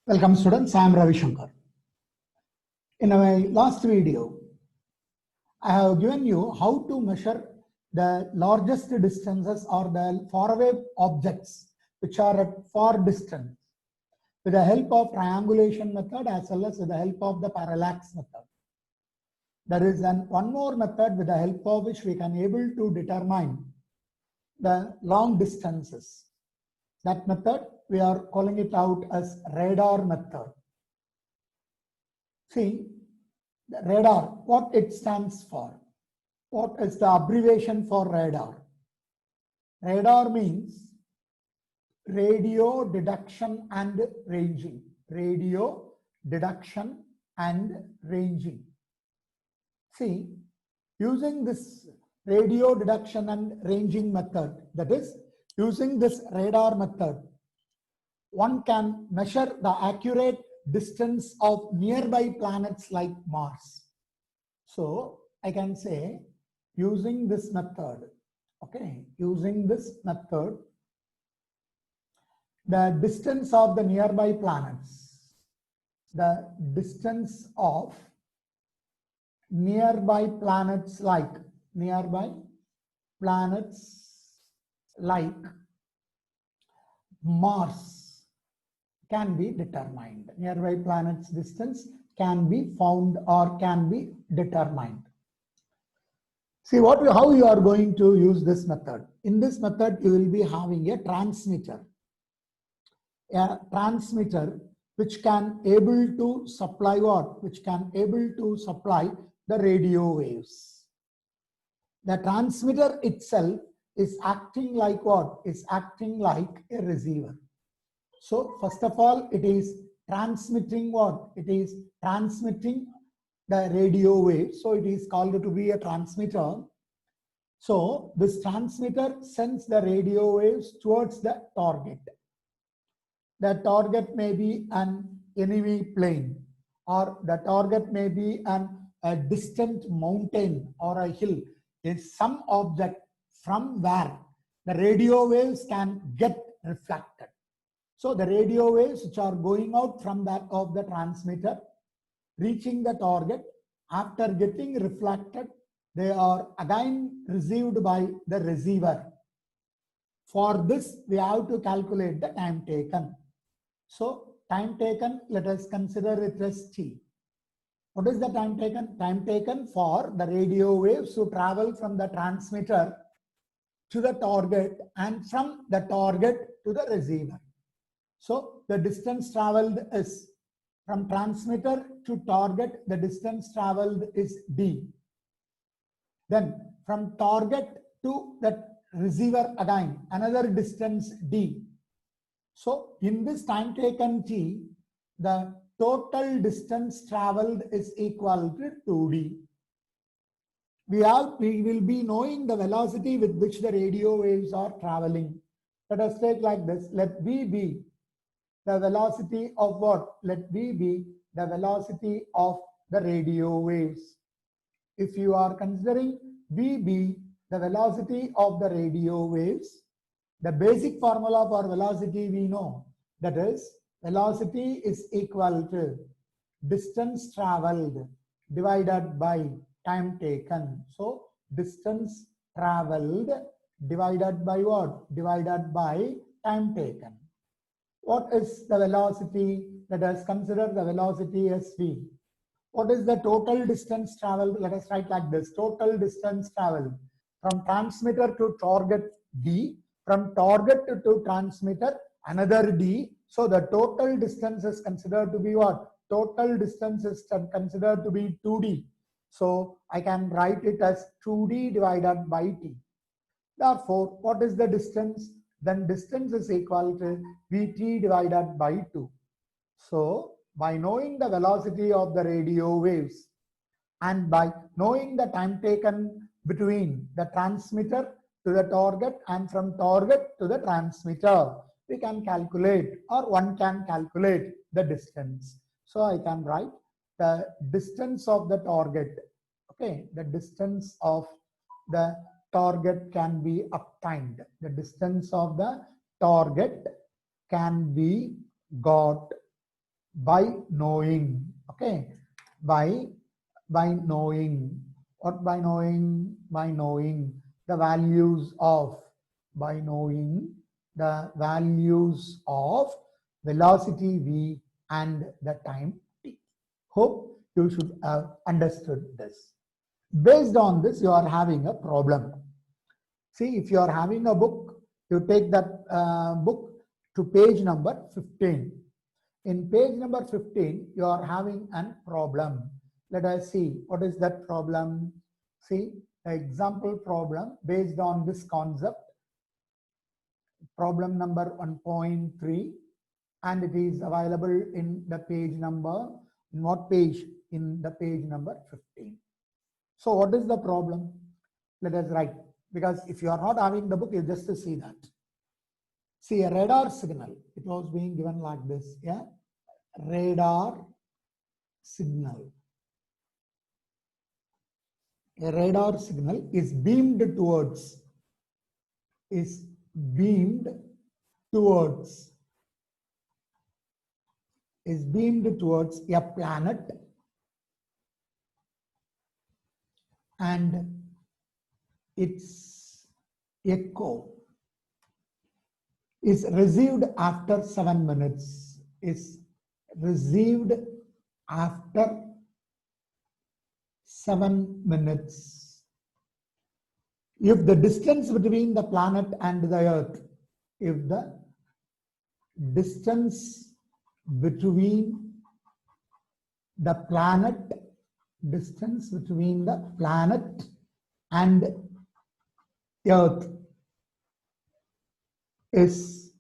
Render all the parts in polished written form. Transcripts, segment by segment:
Welcome students, I am Ravi Shankar. In my last video, I have given you how to measure the largest distances or the faraway objects which are at far distance with the help of triangulation method as well as with the help of the parallax method. There is one more method with the help of which we can able to determine the long distances. That method we are calling it out as radar method. See, the radar, what it stands for? What is the abbreviation for radar? Radar means radio detection and ranging. Radio detection and ranging. See, using this radio detection and ranging method, that is, using this radar method, one can measure the accurate distance of nearby planets like Mars. So I can say using this method, okay, using this method, the distance of the nearby planets, the distance of nearby planets like Mars can be determined. Nearby planets distance can be found or can be determined. See how you are going to use this method. In this method, you will be having a transmitter which can able to supply what? Which can able to supply the radio waves. The transmitter itself is acting like what? Is acting like a receiver. So first of all, it is transmitting what? It is transmitting the radio wave. So it is called to be a transmitter. So this transmitter sends the radio waves towards the target. The target may be an enemy plane, or the target may be a distant mountain or a hill. It's some object from where the radio waves can get reflected. So the radio waves which are going out from that of the transmitter, reaching the target, after getting reflected, they are again received by the receiver. For this, we have to calculate the time taken. So time taken, let us consider it as T. What is the time taken? Time taken for the radio waves to travel from the transmitter to the target and from the target to the receiver. So the distance traveled is from transmitter to target, the distance traveled is D. Then from target to the receiver again, another distance D. So in this time taken T, the total distance traveled is equal to 2D. We will be knowing the velocity with which the radio waves are traveling. Let us take like this. Let V be the velocity of what? Let V be the velocity of the radio waves. If you are considering V be the velocity of the radio waves, the basic formula for velocity we know, that is velocity is equal to distance traveled divided by time taken. So distance traveled divided by what? Divided by time taken. What is the velocity? Let us consider the velocity as V. What is the total distance traveled? Let us write like this. Total distance traveled from transmitter to target D, from target to transmitter another D. So the total distance is considered to be what? Total distance is considered to be 2D. So I can write it as 2D divided by T. Therefore, what is the distance? Then distance is equal to Vt divided by 2. So by knowing the velocity of the radio waves and by knowing the time taken between the transmitter to the target and from target to the transmitter, we can calculate, or one can calculate the distance. So I can write the distance of the target. Okay, the distance of the target can be obtained. The distance of the target can be got by knowing, okay, by knowing, what by knowing? By knowing the values of, by knowing the values of velocity v and the time t. Hope you should have understood this. Based on this, you are having a problem. See, if you are having a book, you take that book to page number 15. In page number 15, you are having a problem. Let us see what is that problem. See, the example problem based on this concept, problem number 1.3, and it is available in the page number, in what page? In the page number 15. So what is the problem? Let us write, because if you are not having the book, you just to see that. See, a radar signal, it was being given like this, yeah? Radar signal. A radar signal is beamed towards, a planet, and its echo is received after 7 minutes, is received after 7 minutes. If the distance between the planet and the earth, if the distance between the planet, and earth is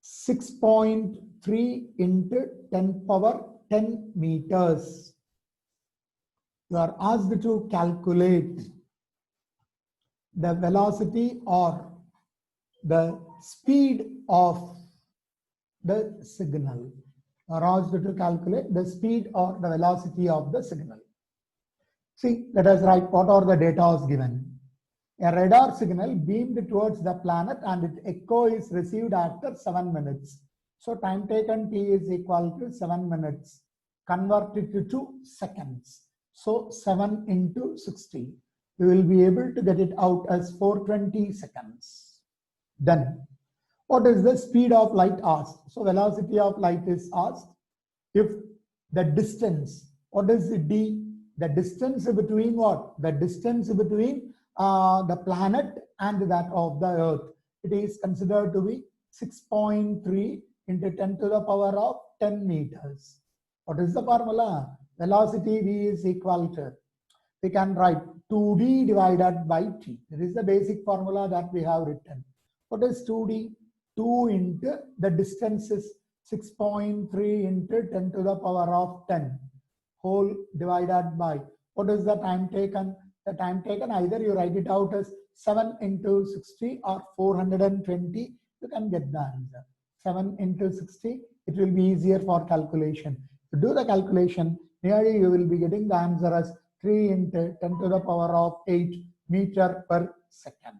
6.3 into 10 power 10 meters. You are asked to calculate the velocity or the speed of the signal. You are asked to calculate the speed or the velocity of the signal. See, let us write what are the data given. A radar signal beamed towards the planet and its echo is received after 7 minutes. So time taken t is equal to 7 minutes. Convert it to seconds. So 7 into 60. You will be able to get it out as 420 seconds. Then, what is the speed of light asked? So velocity of light is asked. If the distance, what is the d? The distance between what? The distance between the planet and that of the earth. It is considered to be 6.3 into 10 to the power of 10 meters. What is the formula? Velocity v is equal to, we can write 2d divided by t. This is the basic formula that we have written. What is 2d? 2 into the distance is 6.3 into 10 to the power of 10 whole divided by, what is the time taken? The time taken, either you write it out as 7 into 60 or 420, you can get the answer. 7 into 60, it will be easier for calculation. To do the calculation, nearly you will be getting the answer as 3 into 10 to the power of 8 meter per second.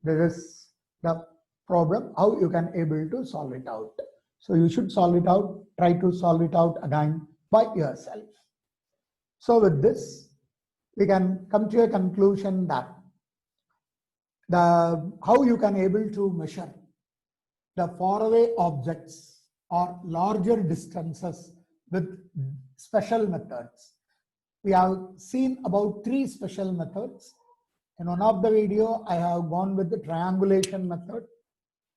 This is the problem, how you can able to solve it out. So you should solve it out, try to solve it out again by yourself. So with this, we can come to a conclusion that how you can able to measure the faraway objects or larger distances with special methods. We have seen about 3 special methods. In one of the video, I have gone with the triangulation method.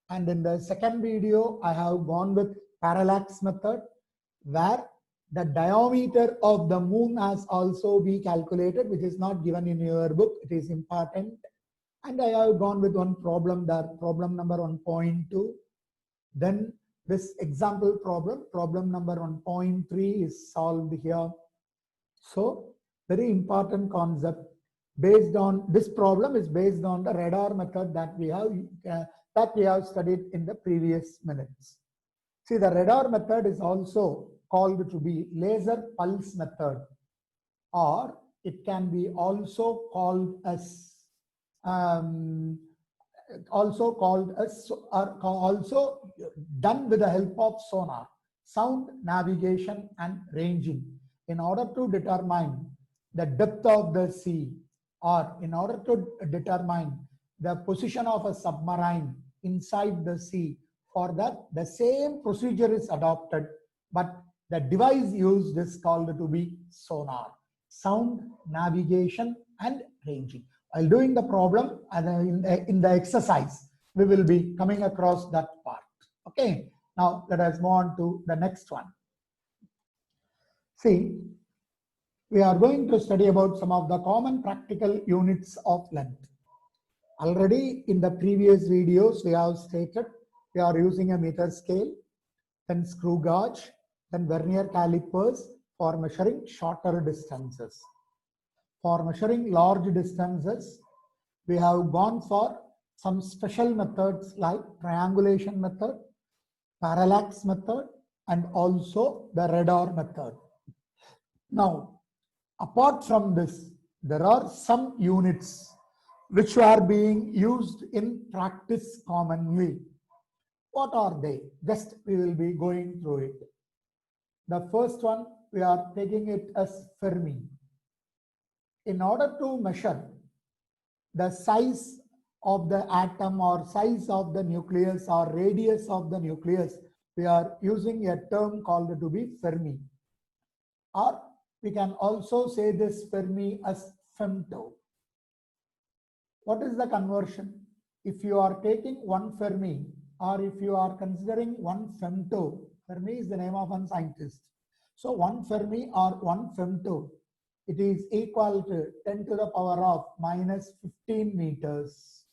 And in the second video, I have gone with parallax method, where the diameter of the moon has also been calculated, which is not given in your book. It is important. And I have gone with one problem, that problem number 1.2. Then this example problem number 1.3 is solved here. So very important concept. Based on this problem is based on the radar method that we have studied in the previous minutes. See, the radar method is also called to be laser pulse method, or it can be also called as also done with the help of sonar. sound navigation and ranging. In order to determine the depth of the sea, or in order to determine the position of a submarine inside the sea, for that the same procedure is adopted, but the device used is called to be sonar, sound navigation and ranging. While doing the problem in the exercise, we will be coming across that part. Okay, now let us move on to the next one. See, we are going to study about some of the common practical units of length. Already in the previous videos, we have stated we are using a meter scale, then screw gauge, then vernier calipers for measuring shorter distances. For measuring large distances, we have gone for some special methods like triangulation method, parallax method, and also the radar method. Now, apart from this, there are some units which are being used in practice commonly. What are they? Just we will be going through it. The first one, we are taking it as Fermi. In order to measure the size of the atom or size of the nucleus or radius of the nucleus, we are using a term called to be Fermi. Or we can also say this Fermi as femto. What is the conversion? If you are taking 1 Fermi, or if you are considering 1 femto, Fermi is the name of one scientist. So 1 Fermi or 1 femto, it is equal to 10 to the power of minus 15 meters.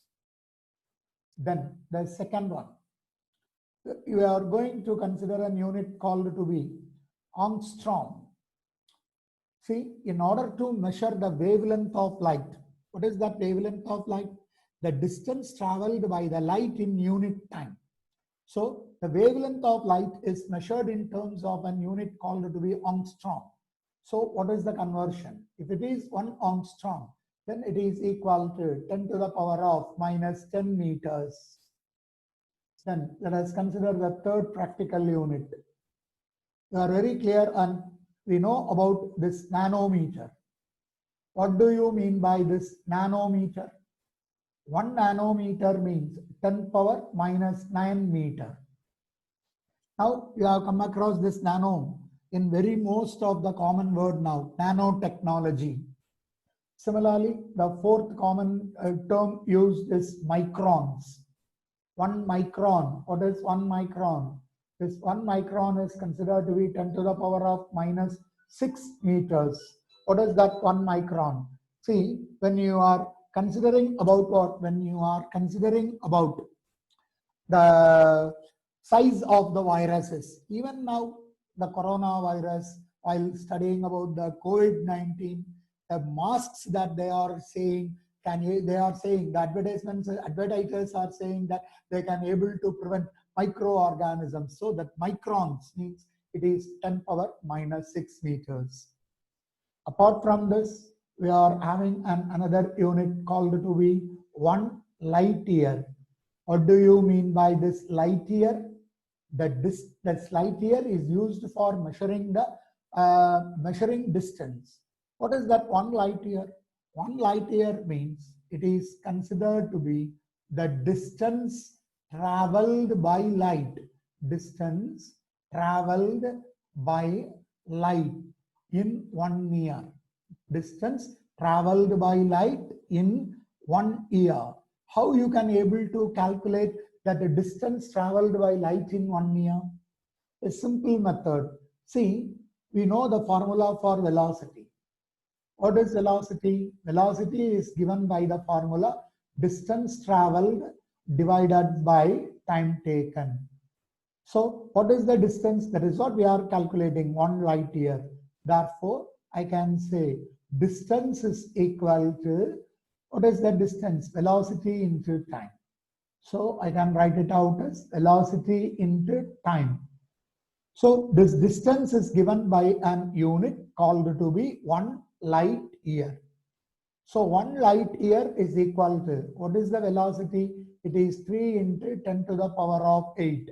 Then the second one, you are going to consider a unit called to be angstrom. See, in order to measure the wavelength of light, what is that wavelength of light? The distance traveled by the light in unit time. So the wavelength of light is measured in terms of an unit called to be angstrom. So what is the conversion? If it is 1 angstrom, then it is equal to 10 to the power of minus 10 meters. Then let us consider the third practical unit. We are very clear and we know about this nanometer. What do you mean by this nanometer? 1 nanometer means 10 power minus 9 meter. Now you have come across this nano in very most of the common word now, nanotechnology. Similarly, the fourth common term used is microns. 1 micron. What is 1 micron? This 1 micron is considered to be 10 to the power of minus 6 meters. What is that 1 micron? See, when you are considering about what? When you are considering about the size of the viruses, even now the coronavirus, while studying about the COVID-19, the masks that they are saying, they are saying, the advertisers are saying that they can able to prevent microorganisms. So that microns means it is 10 power minus 6 meters. Apart from this, we are having another unit called to be 1 light year. What do you mean by this light year? That light year is used for measuring the measuring distance. What is that 1 light year? 1 light year means it is considered to be the distance traveled by light. Distance traveled by light in 1 year. Distance traveled by light in 1 year. How you can able to calculate that the distance traveled by light in 1 year? A simple method. See, we know the formula for velocity. What is velocity? Velocity is given by the formula distance traveled divided by time taken. So what is the distance? That is what we are calculating, 1 light year. Therefore, I can say distance is equal to, what is the distance? Velocity into time. So I can write it out as velocity into time. So this distance is given by an unit called to be 1 light year. So 1 light year is equal to, what is the velocity? It is 3 into 10 to the power of 8.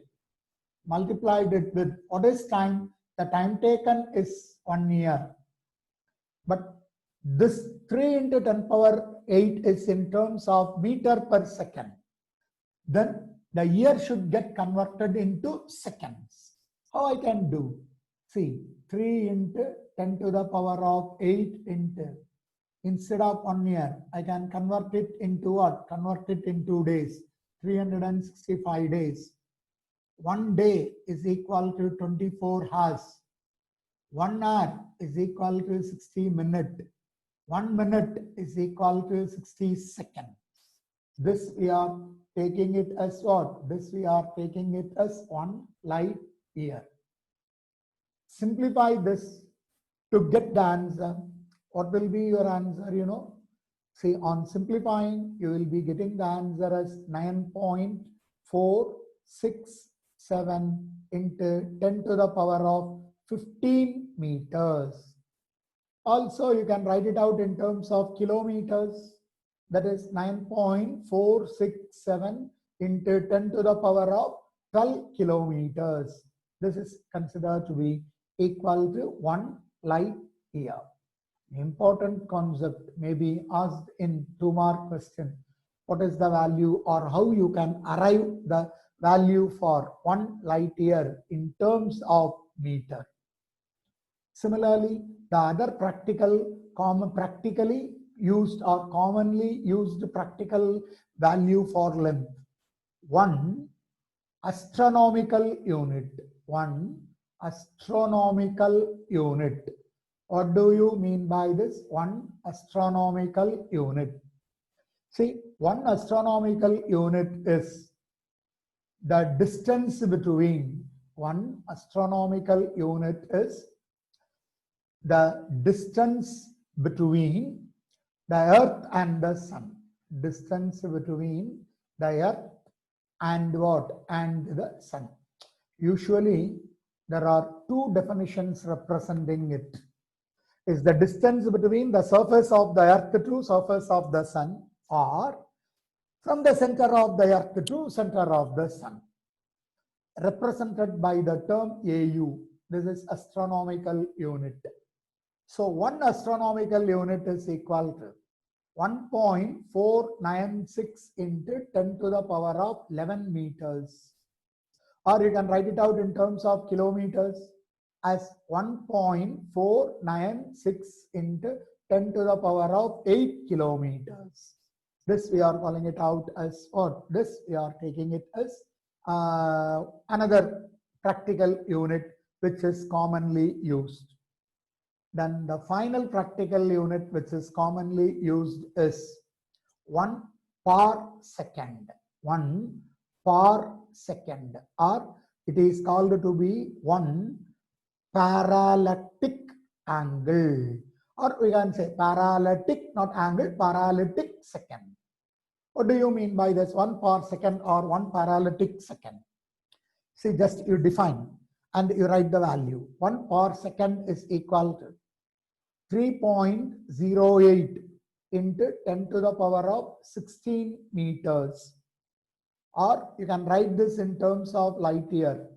multiplied it with what is time? The time taken is 1 year. But this 3 into 10 power 8 is in terms of meter per second. Then the year should get converted into seconds. How I can do? See, 3 into 10 to the power of 8 into, instead of 1 year, I can convert it into what? Convert it into days. 365 days. 1 day is equal to 24 hours. 1 hour is equal to 60 minutes. 1 minute is equal to 60 seconds. This we are taking it as what? This we are taking it as 1 light year. Simplify this to get the answer. What will be your answer? You know, see, on simplifying, you will be getting the answer as 9.467 into 10 to the power of 15 meters. Also, you can write it out in terms of kilometers. That is 9.467 into 10 to the power of 12 kilometers. This is considered to be equal to 1 light year. Important concept may be asked in 2-mark question. What is the value, or how you can arrive the value for 1 light year in terms of meter? Similarly, the other practically used or commonly used practical value for length. 1 astronomical unit. 1 astronomical unit. What do you mean by this? 1 astronomical unit. See, 1 astronomical unit is the distance between, 1 astronomical unit is the distance between the earth and the sun. Distance between the earth and what? And the sun. Usually there are 2 definitions representing it. Is the distance between the surface of the earth to surface of the sun, or from the center of the earth to center of the sun, represented by the term AU. This is astronomical unit. So 1 astronomical unit is equal to 1.496 into 10 to the power of 11 meters. Or you can write it out in terms of kilometers as 1.496 into 10 to the power of 8 kilometers. This we are calling it out as what? This we are taking it as another practical unit which is commonly used. Then the final practical unit which is commonly used is 1 parsecond. 1 parsecond, or it is called to be 1 parallactic angle, or we can say parallactic, not angle, parallactic second. What do you mean by this 1 parsecond or 1 parallactic second? See, just you define and you write the value. 1 parsecond is equal to 3.08 into 10 to the power of 16 meters. Or you can write this in terms of light year.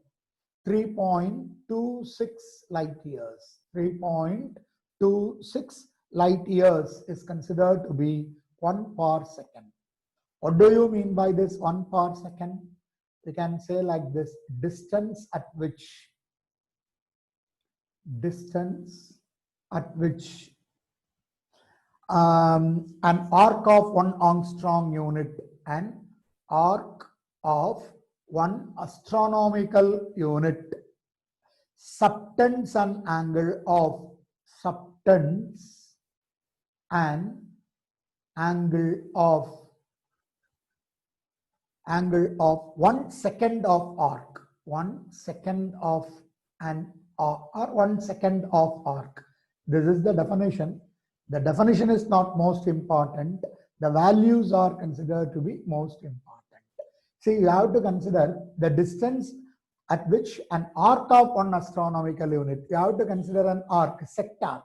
3.26 light years. 3.26 light years is considered to be 1 parsecond. What do you mean by this 1 parsecond? You can say like this: distance at which an arc of 1 Armstrong unit, an arc of 1 astronomical unit subtends an angle of 1 second of arc. 1 second of an or 1 second of arc. This is the definition. The definition is not most important. The values are considered to be most important. See, you have to consider the distance at which an arc of 1 astronomical unit. You have to consider an arc, sector.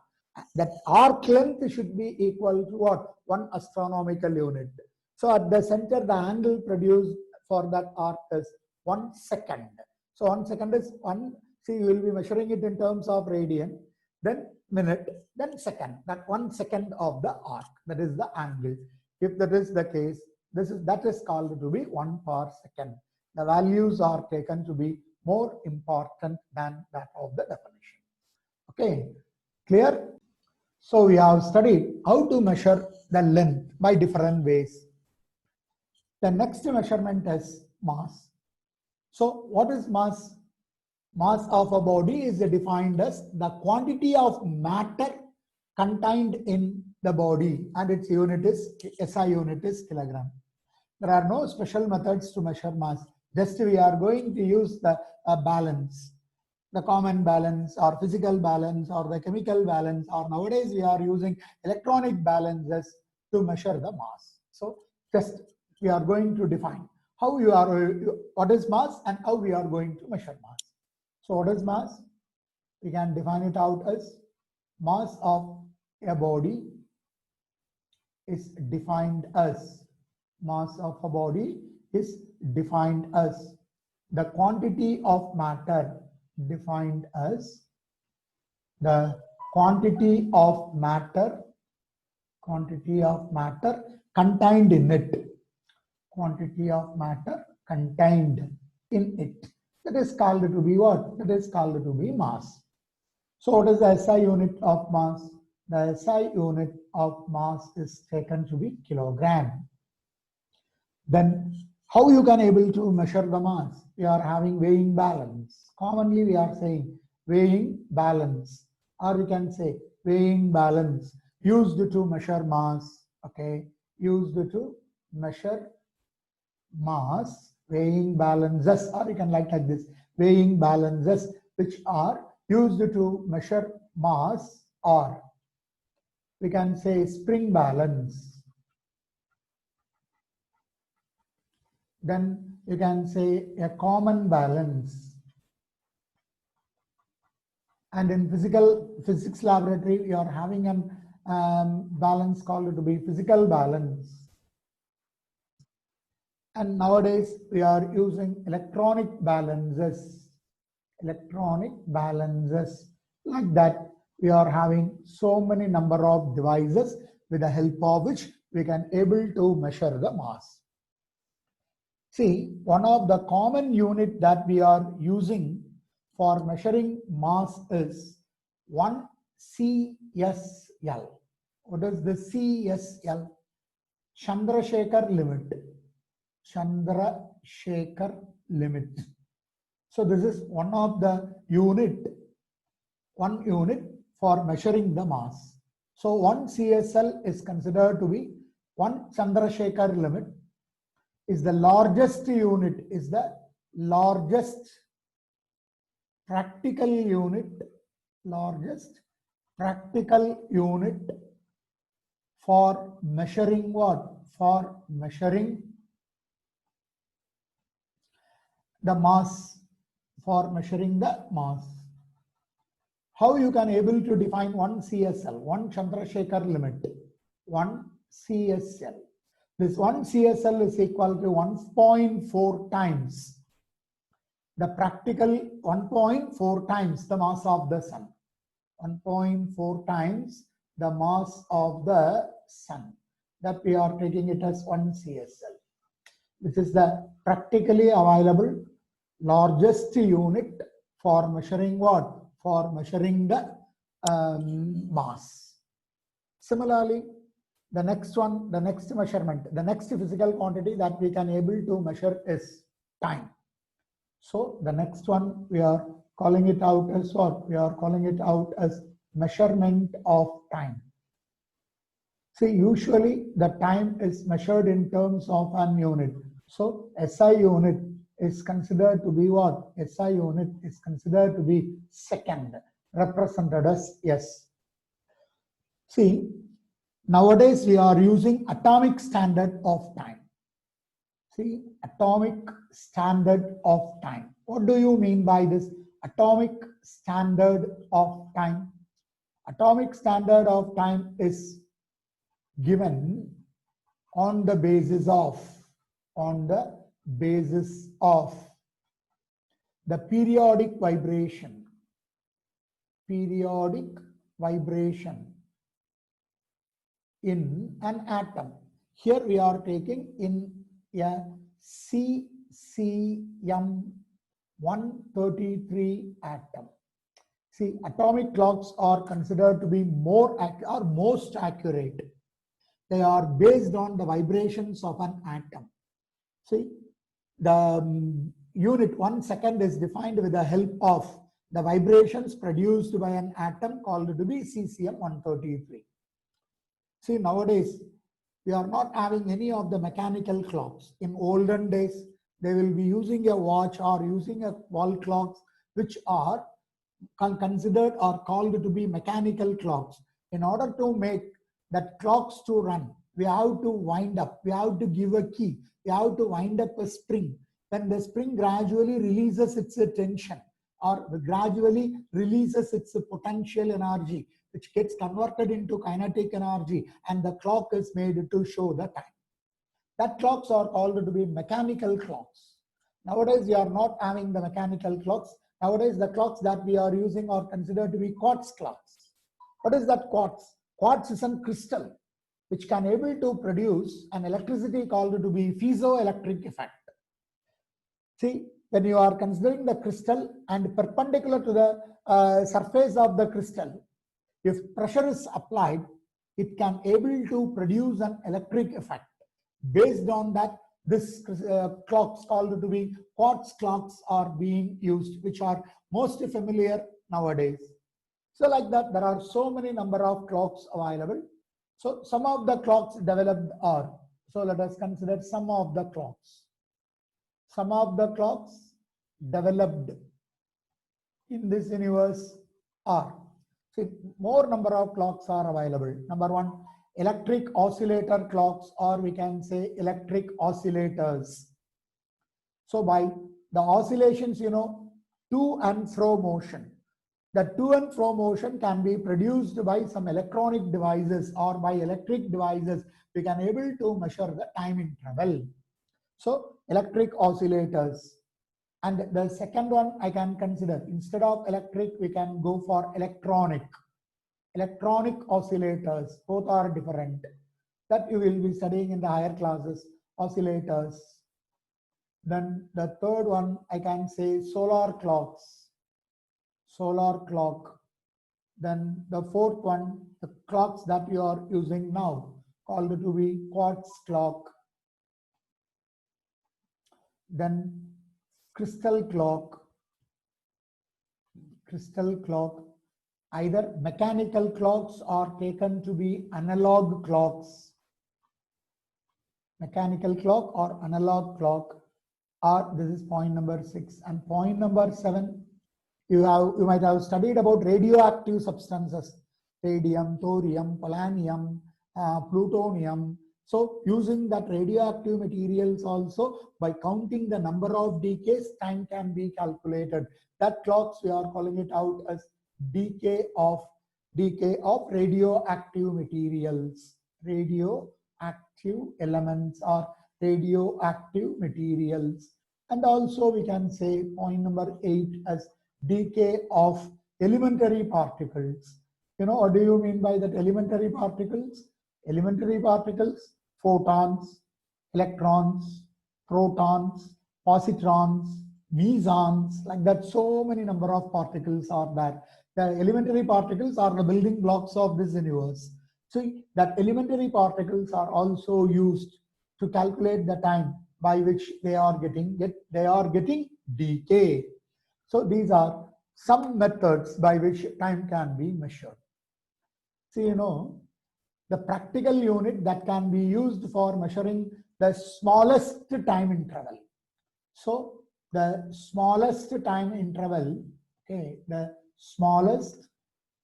That arc length should be equal to what? 1 astronomical unit. So at the center, the angle produced for that arc is 1 second. So 1 second is one, see, you will be measuring it in terms of radian, then minute, then second, that 1 second of the arc, that is the angle. If that is the case, that is called to be 1 per second. The values are taken to be more important than that of the definition. Okay, clear? So we have studied how to measure the length by different ways. The next measurement is mass. So what is mass? Mass of a body is defined as the quantity of matter contained in the body, and its unit is SI unit is kilogram. There are no special methods to measure mass. Just we are going to use the balance, the common balance or physical balance or the chemical balance, or nowadays we are using electronic balances to measure the mass. So just we are going to define how you are, what is mass and how we are going to measure mass. So what is mass? We can define it out as mass of a body is defined as, mass of a body is defined as the quantity of matter, defined as the quantity of matter contained in it, quantity of matter contained in it. That is called to be what? That is called to be mass. So what is the SI unit of mass? The SI unit of mass is taken to be kilogram. Then how you can able to measure the mass? We are having weighing balance. Commonly we are saying weighing balance, or we can say weighing balance used to measure mass. Okay, used to measure mass, weighing balances, or you can like this, weighing balances which are used to measure mass, or we can say spring balance. Then you can say a common balance. And in physics laboratory, we are having an balance called to be physical balance. And nowadays we are using electronic balances. Electronic balances, like that. We are having so many number of devices with the help of which we can able to measure the mass. See, one of the common unit that we are using for measuring mass is 1 CSL. What is the CSL? Chandrasekhar limit. Chandrasekhar limit. So this is one of the one unit for measuring the mass. So 1 CSL is considered to be 1 Chandrasekhar limit, is the largest unit, is the largest practical unit, largest practical unit for measuring what? For measuring the mass, for measuring the mass. How you can able to define 1 CSL, 1 Chandrasekhar limit, 1 CSL. This 1 CSL is equal to 1.4 times the practical, 1.4 times the mass of the sun. 1.4 times the mass of the sun. That we are taking it as 1 CSL. This is the practically available largest unit for measuring what? For measuring the mass. Similarly, the next one, the next measurement, the next physical quantity that we can able to measure is time. So the next one, we are calling it out as what? We are calling it out as measurement of time. See, usually the time is measured in terms of an unit. So SI unit is considered to be what? SI unit is considered to be second, represented as S. See, nowadays we are using atomic standard of time. See, atomic standard of time. What do you mean by this atomic standard of time? Atomic standard of time is given on the basis of the periodic vibration in an atom. Here we are taking in a cesium-133 atom. See, atomic clocks are considered to be most accurate. They are based on the vibrations of an atom. See, the unit 1 second is defined with the help of the vibrations produced by an atom called to be cesium-133. See, nowadays, we are not having any of the mechanical clocks. In olden days, they will be using a watch or using a wall clocks, which are considered or called to be mechanical clocks. In order to make that clocks to run, we have to wind up, we have to give a key, we have to wind up a spring. Then the spring gradually releases its tension or gradually releases its potential energy, which gets converted into kinetic energy, and the clock is made to show the time. That clocks are called to be mechanical clocks. Nowadays, we are not having the mechanical clocks. Nowadays, the clocks that we are using are considered to be quartz clocks. What is that quartz? Quartz is a crystal which can able to produce an electricity called to be piezoelectric effect. See, when you are considering the crystal and perpendicular to the surface of the crystal, if pressure is applied, it can able to produce an electric effect. Based on that, this clocks called to be quartz clocks are being used, which are most familiar nowadays. So like that, there are so many number of clocks available. So some of the clocks developed are, so let us consider some of the clocks. Some of the clocks developed in this universe are, see, more number of clocks are available. Number one, electric oscillator clocks, or we can say electric oscillators. So by the oscillations, you know, to and fro motion. The to and fro motion can be produced by some electronic devices or by electric devices. We can able to measure the time interval. So electric oscillators. And the second one I can consider, instead of electric, we can go for electronic. Electronic oscillators, both are different. That you will be studying in the higher classes, oscillators. Then the third one, I can say solar clocks, solar clock. Then the fourth one, the clocks that you are using now, called to be quartz clock. Then crystal clock, either mechanical clocks are taken to be analog clocks. Mechanical clock or analog clock, or this is point number 6. And point number 7, you might have studied about radioactive substances, radium, thorium, polonium, plutonium. So using that radioactive materials also, by counting the number of decays, time can be calculated. That clocks, we are calling it out as decay of radioactive materials, radioactive elements or radioactive materials. And also we can say point number 8 as decay of elementary particles. You know, what do you mean by that elementary particles? Elementary particles, photons, electrons, protons, positrons, mesons, like that. So many number of particles are there. The elementary particles are the building blocks of this universe. So that elementary particles are also used to calculate the time by which they are getting decay. So these are some methods by which time can be measured. So you know, the practical unit that can be used for measuring the smallest time interval. So the smallest time interval, okay, the smallest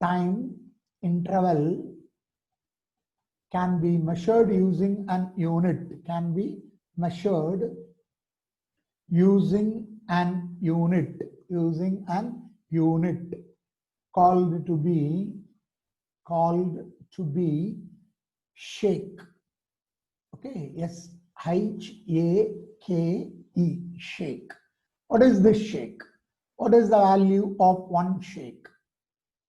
time interval can be measured using an unit, can be measured using an unit, called to be shake. Okay, S-H-A-K-E, shake. What is this shake? What is the value of one shake?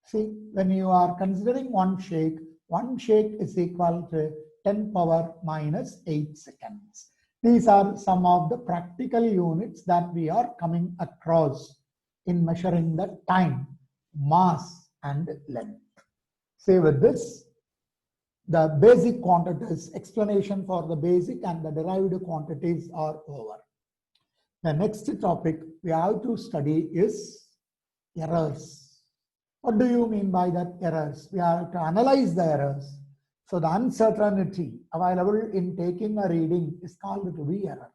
See, when you are considering one shake is equal to 10 power minus 8 seconds. These are some of the practical units that we are coming across in measuring the time, mass, and length. See, with this, the basic quantities, explanation for the basic and the derived quantities are over. The next topic we have to study is errors. What do you mean by that errors? We have to analyze the errors. So the uncertainty available in taking a reading is called to be error.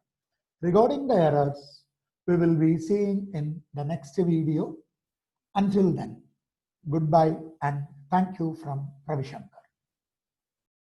Regarding the errors, we will be seeing in the next video. Until then, goodbye and thank you from Ravi Shankar.